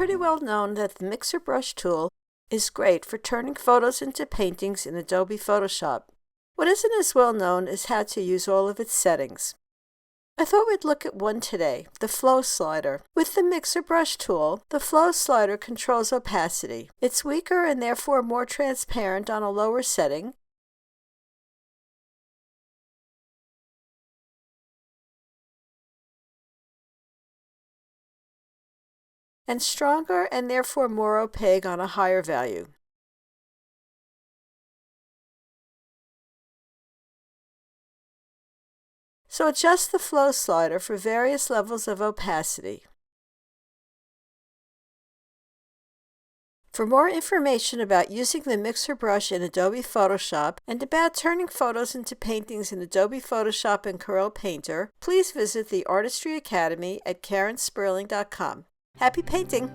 pretty well known that the Mixer Brush tool is great for turning photos into paintings in Adobe Photoshop. What isn't as well known is how to use all of its settings. I thought we'd look at one today, the Flow slider. With the Mixer Brush tool, the Flow slider controls opacity. It's weaker and therefore more transparent on a lower setting, and stronger and therefore more opaque on a higher value. So adjust the Flow slider for various levels of opacity. For more information about using the Mixer Brush in Adobe Photoshop and about turning photos into paintings in Adobe Photoshop and Corel Painter, please visit the Artistry Academy at karensperling.com. Happy painting!